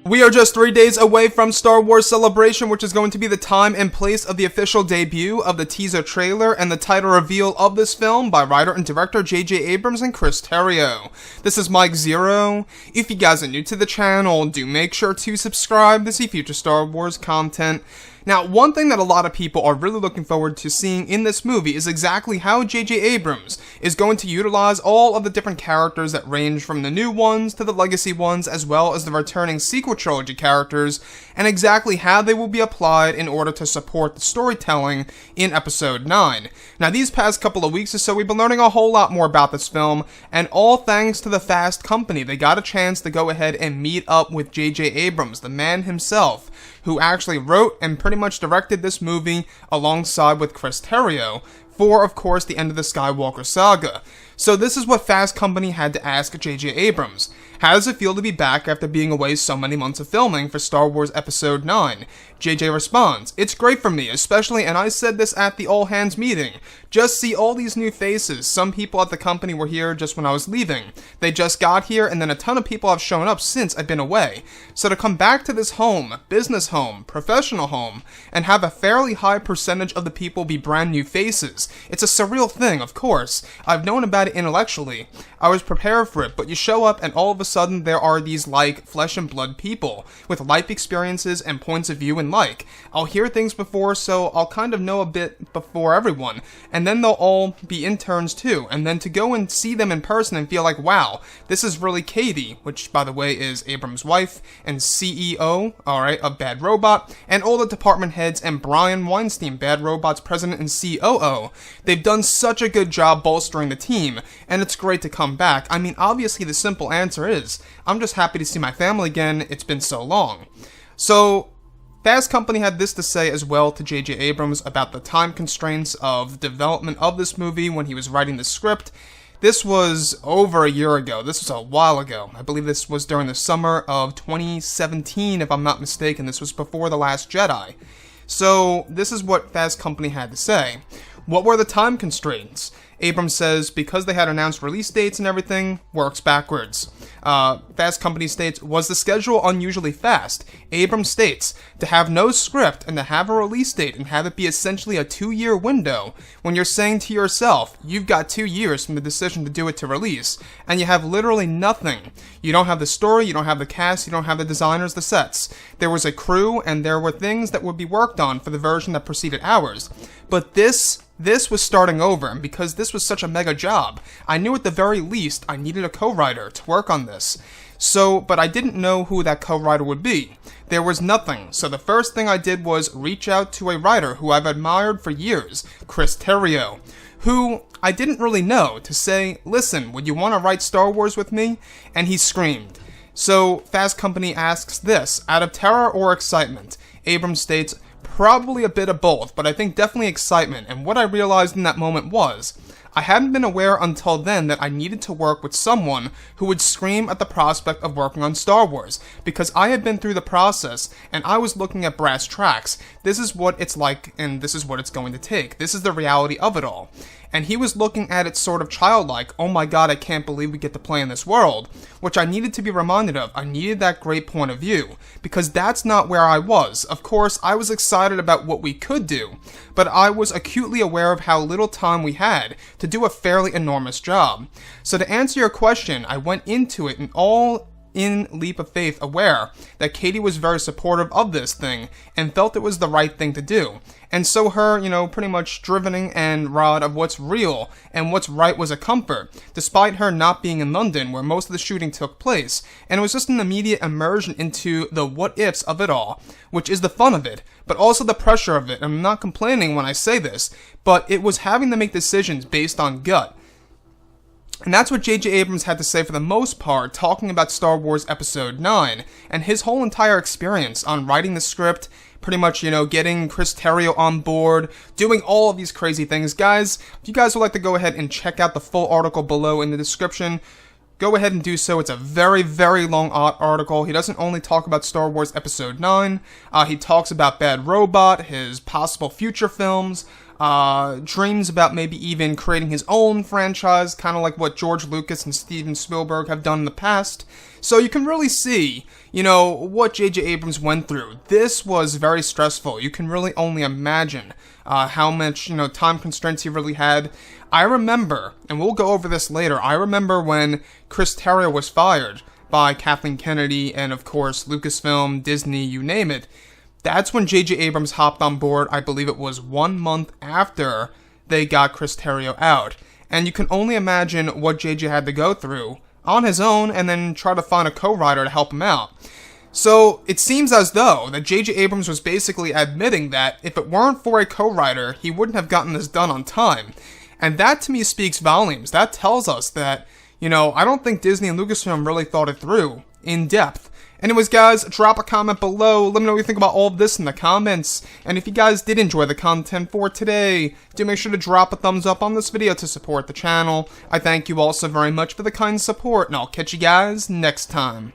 We are just 3 days away from Star Wars Celebration, which is going to be the time and place of the official debut of the teaser trailer and the title reveal of this film by writer and director J.J. Abrams and Chris Terrio. This is Mike Zero. If you guys are new to the channel, do make sure to subscribe to see future Star Wars content. Now, one thing that a lot of people are really looking forward to seeing in this movie is exactly how J.J. Abrams is going to utilize all of the different characters that range from the new ones to the legacy ones, as well as the returning sequel trilogy characters, and exactly how they will be applied in order to support the storytelling in Episode 9. Now, these past couple of weeks or so, we've been learning a whole lot more about this film, and all thanks to the Fast Company. They got a chance to go ahead and meet up with J.J. Abrams, the man himself, who actually wrote and pretty much directed this movie alongside with Chris Terrio for, of course, the end of the Skywalker saga. So this is what Fast Company had to ask J.J. Abrams. How does it feel to be back after being away so many months of filming for Star Wars Episode 9? JJ responds, "It's great for me, especially," and I said this at the all-hands meeting, "just see all these new faces. Some people at the company were here just when I was leaving. They just got here, and then a ton of people have shown up since I've been away. So to come back to this home, business home, professional home, and have a fairly high percentage of the people be brand new faces, it's a surreal thing, of course. I've known about it intellectually. I was prepared for it, but you show up and all of a sudden there are these, like, flesh and blood people with life experiences and points of view and like. I'll hear things before, so I'll kind of know a bit before everyone, and then they'll all be interns too, and then to go and see them in person and feel like, wow, this is really Katie," which, by the way, is Abrams' wife, and CEO, alright, of Bad Robot, and all the department heads, and Brian Weinstein, Bad Robot's president and COO. They've done such a good job bolstering the team, and it's great to come back. I mean, obviously the simple answer is, I'm just happy to see my family again, it's been so long. So, Fast Company had this to say as well to J.J. Abrams about the time constraints of development of this movie when he was writing the script. This was over a year ago. This was a while ago. I believe this was during the summer of 2017, if I'm not mistaken. This was before The Last Jedi. So, this is what Fast Company had to say. What were the time constraints? Abrams says, because they had announced release dates and everything, works backwards. Fast Company states, was the schedule unusually fast? Abrams states, to have no script and to have a release date and have it be essentially a 2-year window, when you're saying to yourself, you've got 2 years from the decision to do it to release, and you have literally nothing. You don't have the story, you don't have the cast, you don't have the designers, the sets. There was a crew, and there were things that would be worked on for the version that preceded ours. But this was starting over, and because this was such a mega job, I knew at the very least I needed a co-writer to work on this. So, but I didn't know who that co-writer would be. There was nothing, so the first thing I did was reach out to a writer who I've admired for years, Chris Terrio, who I didn't really know, to say, listen, would you want to write Star Wars with me? And he screamed. So, Fast Company asks this, out of terror or excitement? Abrams states, probably a bit of both, but I think definitely excitement, and what I realized in that moment was, I hadn't been aware until then that I needed to work with someone who would scream at the prospect of working on Star Wars, because I had been through the process, and I was looking at brass tracks. This is what it's like, and this is what it's going to take. This is the reality of it all. And he was looking at it sort of childlike, oh my god, I can't believe we get to play in this world, which I needed to be reminded of. I needed that great point of view, because that's not where I was. Of course, I was excited about what we could do, but I was acutely aware of how little time we had to do a fairly enormous job. So to answer your question, I went into it in leap of faith, aware that Katie was very supportive of this thing and felt it was the right thing to do. And so her, pretty much drivening and rod of what's real and what's right was a comfort, despite her not being in London where most of the shooting took place. And it was just an immediate immersion into the what-ifs of it all, which is the fun of it, but also the pressure of it. I'm not complaining when I say this, but it was having to make decisions based on gut. And that's what J.J. Abrams had to say for the most part, talking about Star Wars Episode 9, and his whole entire experience on writing the script, pretty much, getting Chris Terrio on board, doing all of these crazy things. Guys, if you guys would like to go ahead and check out the full article below in the description, go ahead and do so. It's a very, very long article. He doesn't only talk about Star Wars Episode 9, he talks about Bad Robot, his possible future films, dreams about maybe even creating his own franchise, kind of like what George Lucas and Steven Spielberg have done in the past. So you can really see, what J.J. Abrams went through. This was very stressful. You can really only imagine how much, time constraints he really had. I remember, and we'll go over this later, I remember when Chris Terrio was fired by Kathleen Kennedy and, of course, Lucasfilm, Disney, you name it. That's when J.J. Abrams hopped on board. I believe it was 1 month after they got Chris Terrio out. And you can only imagine what J.J. had to go through on his own and then try to find a co-writer to help him out. So it seems as though that J.J. Abrams was basically admitting that if it weren't for a co-writer, he wouldn't have gotten this done on time. And that to me speaks volumes. That tells us that, I don't think Disney and Lucasfilm really thought it through in depth. Anyways, guys, drop a comment below. Let me know what you think about all of this in the comments. And if you guys did enjoy the content for today, do make sure to drop a thumbs up on this video to support the channel. I thank you all so very much for the kind support, and I'll catch you guys next time.